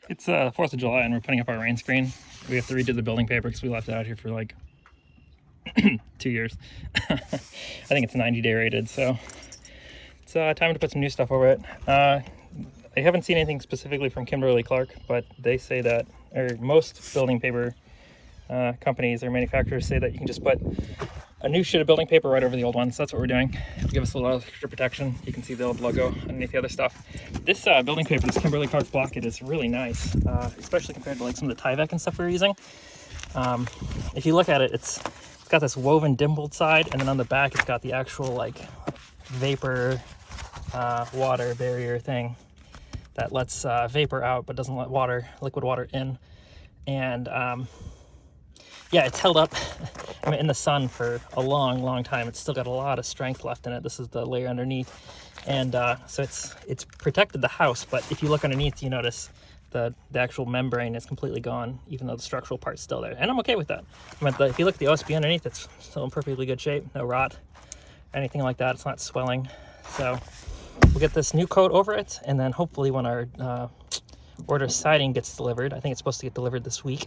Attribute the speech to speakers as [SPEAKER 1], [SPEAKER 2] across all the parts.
[SPEAKER 1] It's 4th of July and we're putting up our rain screen. We have to redo the building paper because we left it out here for like 2 years. I think it's 90-day rated, so it's time to put some new stuff over it. I haven't seen anything specifically from Kimberly-Clark, but they say that, or most building paper companies or manufacturers say that you can just put a new sheet of building paper right over the old one. So that's what we're doing to give us a little extra protection. You can see the old logo underneath the other stuff. This building paper, this Kimberly-Clark Blockit, is really nice, especially compared to like some of the Tyvek and stuff we were using. If you look at it, it's got this woven dimpled side, and then on the back it's got the actual like vapor water barrier thing that lets vapor out but doesn't let liquid water in. And yeah, it's held up in the sun for a long time. It's still got a lot of strength left in it. This is the layer underneath, and so it's protected the house, but if you look underneath, you notice the actual membrane is completely gone, even though the structural part's still there, and I'm okay with that. I mean, if you look at the OSB underneath, it's still in perfectly good shape, no rot, anything like that. It's not swelling. So we'll get this new coat over it, and then hopefully when our order siding gets delivered, I think it's supposed to get delivered this week,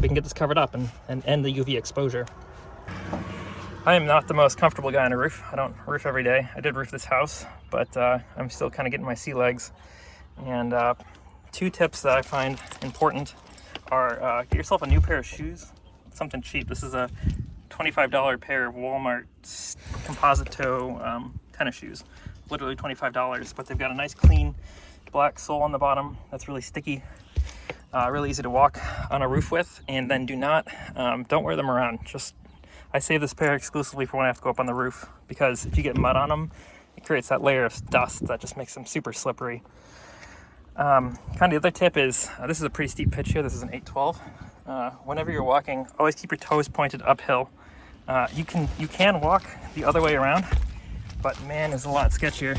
[SPEAKER 1] we can get this covered up and end the UV exposure. I am not the most comfortable guy on a roof. I don't roof every day. I did roof this house, but I'm still kind of getting my sea legs. And 2 tips that I find important are get yourself a new pair of shoes, something cheap. This is a $25 pair of Walmart composite toe tennis shoes, literally $25, but they've got a nice clean black sole on the bottom that's really sticky. Really easy to walk on a roof with, and then don't wear them around. I save this pair exclusively for when I have to go up on the roof, because if you get mud on them, it creates that layer of dust that just makes them super slippery. Kind of the other tip is, this is a pretty steep pitch here. This is an 812. Whenever you're walking, always keep your toes pointed uphill. You can walk the other way around, but man, it's a lot sketchier.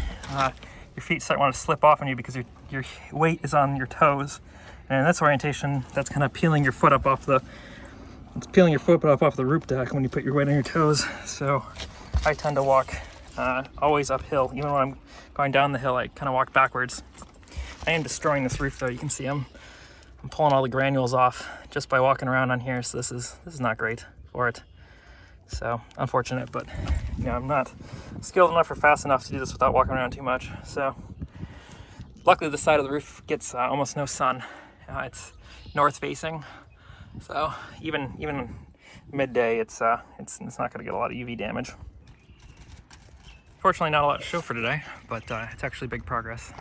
[SPEAKER 1] Your feet start want to slip off on you because your weight is on your toes. And in this orientation, that's kind of peeling your foot up off the roof deck when you put your weight on your toes. So I tend to walk always uphill. Even when I'm going down the hill, I kind of walk backwards. I am destroying this roof though. You can see I'm pulling all the granules off just by walking around on here. So this is not great for it. So unfortunate, but you know, I'm not skilled enough or fast enough to do this without walking around too much. So luckily the side of the roof gets almost no sun. It's north facing, so even midday, it's not going to get a lot of UV damage. Fortunately, not a lot to show for today, but it's actually big progress.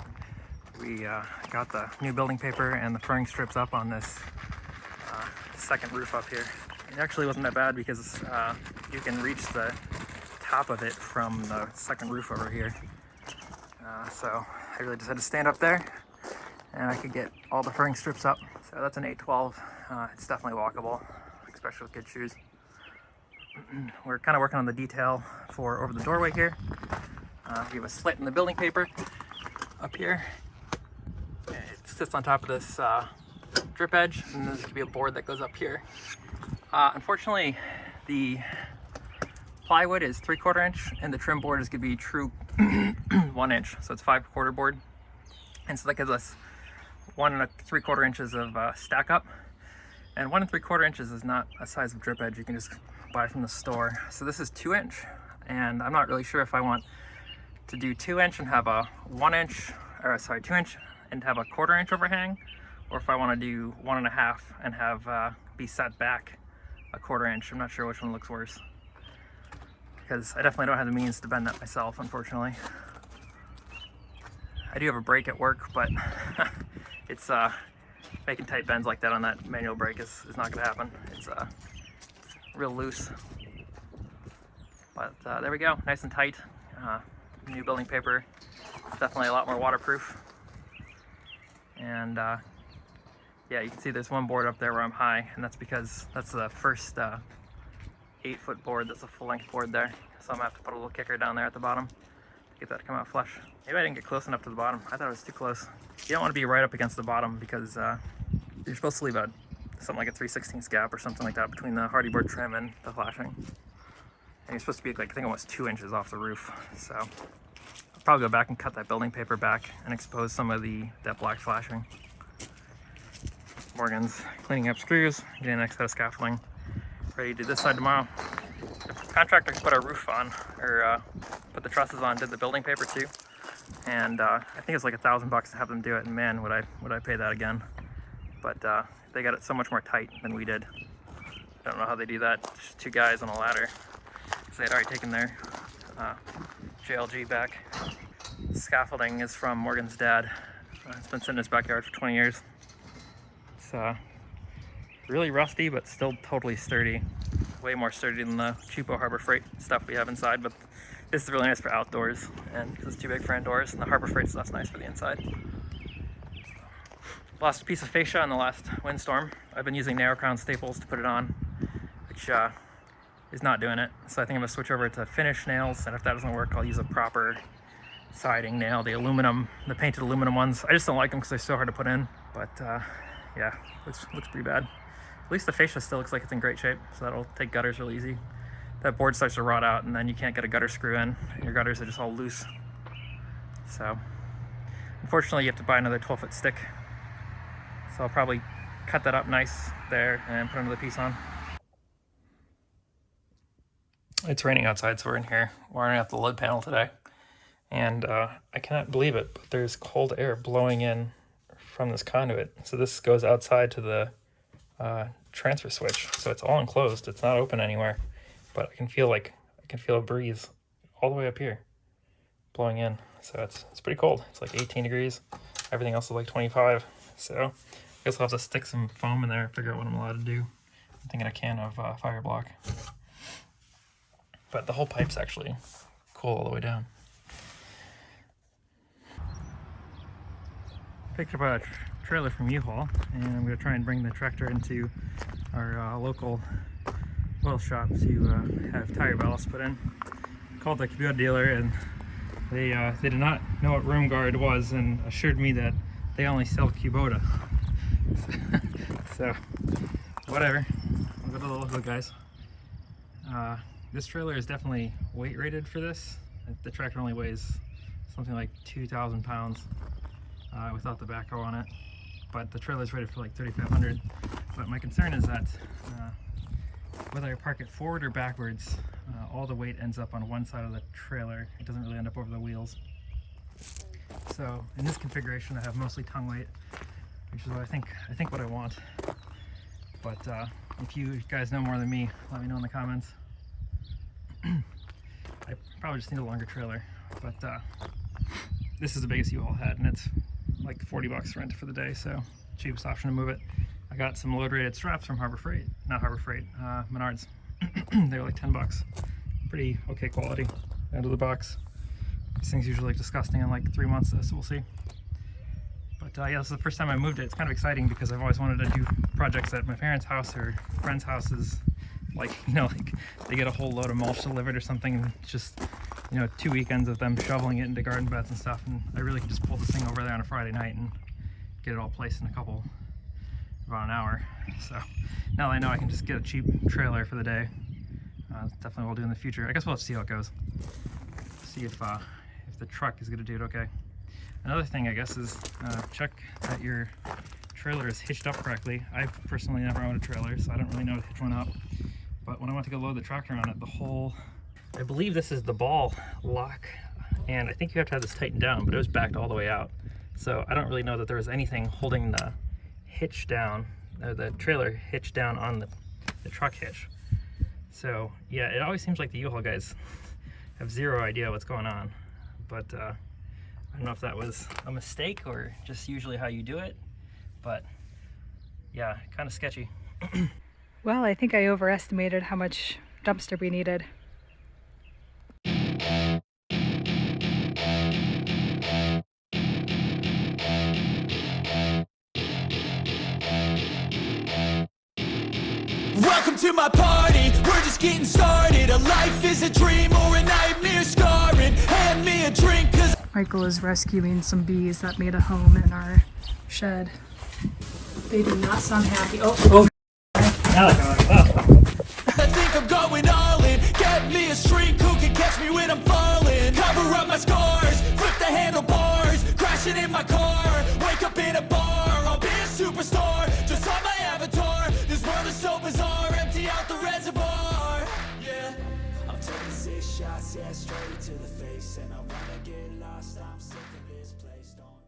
[SPEAKER 1] We got the new building paper and the furring strips up on this second roof up here. It actually wasn't that bad because you can reach the top of it from the second roof over here. So I really just had to stand up there, and I could get all the furring strips up. So that's an 812. It's definitely walkable, especially with good shoes. We're kind of working on the detail for over the doorway here. We have a slit in the building paper up here. It sits on top of this drip edge, and there's going to be a board that goes up here. Unfortunately, the plywood is 3/4 inch, and the trim board is going to be true 1 inch, so it's 5/4 board. And so that gives us 1 3/4 inches of stack up, and 1 3/4 inches is not a size of drip edge you can just buy from the store. So this is 2 inch, and I'm not really sure if I want to do 2 inch and have a 2 inch and have a 1/4 inch overhang, or if I want to do 1.5 and have be set back a 1/4 inch. I'm not sure which one looks worse, because I definitely don't have the means to bend that myself, unfortunately. I do have a brake at work, but it's making tight bends like that on that manual brake is not going to happen. It's real loose. But there we go, nice and tight. New building paper, definitely a lot more waterproof. And yeah, you can see there's one board up there where I'm high, and that's because that's the first 8-foot board. That's a full-length board there. So I'm gonna have to put a little kicker down there at the bottom to get that to come out flush. Maybe I didn't get close enough to the bottom. I thought it was too close. You don't want to be right up against the bottom, because you're supposed to leave something like a 3/16 gap or something like that between the hardy board trim and the flashing. And you're supposed to be like, I think almost 2 inches off the roof. So I'll probably go back and cut that building paper back and expose some of that black flashing. Morgan's cleaning up screws, getting the next set of scaffolding ready to do this side tomorrow. The contractor put our roof on, or put the trusses on, did the building paper too. And I think it's like $1,000 to have them do it, and man, would I pay that again. But they got it so much more tight than we did. I don't know how they do that. Just two guys on a ladder. So they had already taken their JLG back. Scaffolding is from Morgan's dad. It's been sitting in his backyard for 20 years. It's really rusty, but still totally sturdy. Way more sturdy than the cheapo Harbor Freight stuff we have inside, but this is really nice for outdoors, and because it's too big for indoors, and the Harbor Freight stuff's nice for the inside. Lost a piece of fascia in the last windstorm. I've been using narrow crown staples to put it on, which is not doing it. So I think I'm gonna switch over to finish nails, and if that doesn't work, I'll use a proper siding nail, the painted aluminum ones. I just don't like them because they're so hard to put in, but yeah, looks pretty bad. At least the fascia still looks like it's in great shape, so that'll take gutters real easy. That board starts to rot out, and then you can't get a gutter screw in, and your gutters are just all loose. So, unfortunately, you have to buy another 12-foot stick. So I'll probably cut that up nice there and put another piece on. It's raining outside, so we're in here wiring up the lid panel today. And I cannot believe it, but there's cold air blowing in from this conduit. So this goes outside to the transfer switch, so it's all enclosed. It's not open anywhere, but I can feel a breeze all the way up here blowing in. So it's pretty cold. It's like 18 degrees. Everything else is like 25. So I guess I'll have to stick some foam in there, figure out what I'm allowed to do. I'm thinking a can of fire block, but the whole pipe's actually cool all the way down. Picked up a trailer from U-Haul, and I'm going to try and bring the tractor into our local oil shop to have tire ballast put in. Called the Kubota dealer, and they did not know what room guard was and assured me that they only sell Kubota. So whatever, I'll go to the local guys. This trailer is definitely weight rated for this. The tractor only weighs something like 2,000 pounds without the backhoe on it, but the trailer is rated for like 3,500. But my concern is that whether I park it forward or backwards, all the weight ends up on one side of the trailer. It doesn't really end up over the wheels. So in this configuration, I have mostly tongue weight, which is what I think what I want. But if you guys know more than me, let me know in the comments. I probably just need a longer trailer, but this is the biggest U-Haul had, and it's like $40 rent for the day, so cheapest option to move it. I got some load rated straps from Menards. They were like 10 bucks. Pretty okay quality out of the box. These things usually look disgusting in like 3 months, so we'll see. But yeah, this is the first time I moved it. It's kind of exciting because I've always wanted to do projects at my parents' house or friends' houses. Like, you know, like they get a whole load of mulch delivered or something, and it's just, you know, 2 weekends of them shoveling it into garden beds and stuff, and I really can just pull this thing over there on a Friday night and get it all placed in about an hour. So now that I know I can just get a cheap trailer for the day, definitely what I'll do in the future. I guess we'll have to see how it goes. See if the truck is gonna do it okay. Another thing, I guess, is check that your trailer is hitched up correctly. I've personally never owned a trailer, so I don't really know how to hitch one up. But when I went to go load the tractor on it, I believe this is the ball lock, and I think you have to have this tightened down, but it was backed all the way out. So I don't really know that there was anything holding the hitch down, or the trailer hitch down on the truck hitch. So yeah, it always seems like the U-Haul guys have zero idea what's going on. But I don't know if that was a mistake or just usually how you do it, but yeah, kind of sketchy.
[SPEAKER 2] Well, I think I overestimated how much dumpster we needed.
[SPEAKER 3] Welcome to my party, we're just getting started. A life is a dream or a nightmare scarring. Hand me a drink, cause
[SPEAKER 2] Michael is rescuing some bees that made a home in our shed. They do not sound happy. Oh.
[SPEAKER 1] Now they're going, wow.
[SPEAKER 3] I think I'm going all in. Get me a shrink who can catch me when I'm falling. Cover up my scars, flip the handlebars, crashing in my car, wake up in a bar. I'll be a superstar, just shots, yeah, straight to the face. And I wanna get lost, I'm sick of this place, don't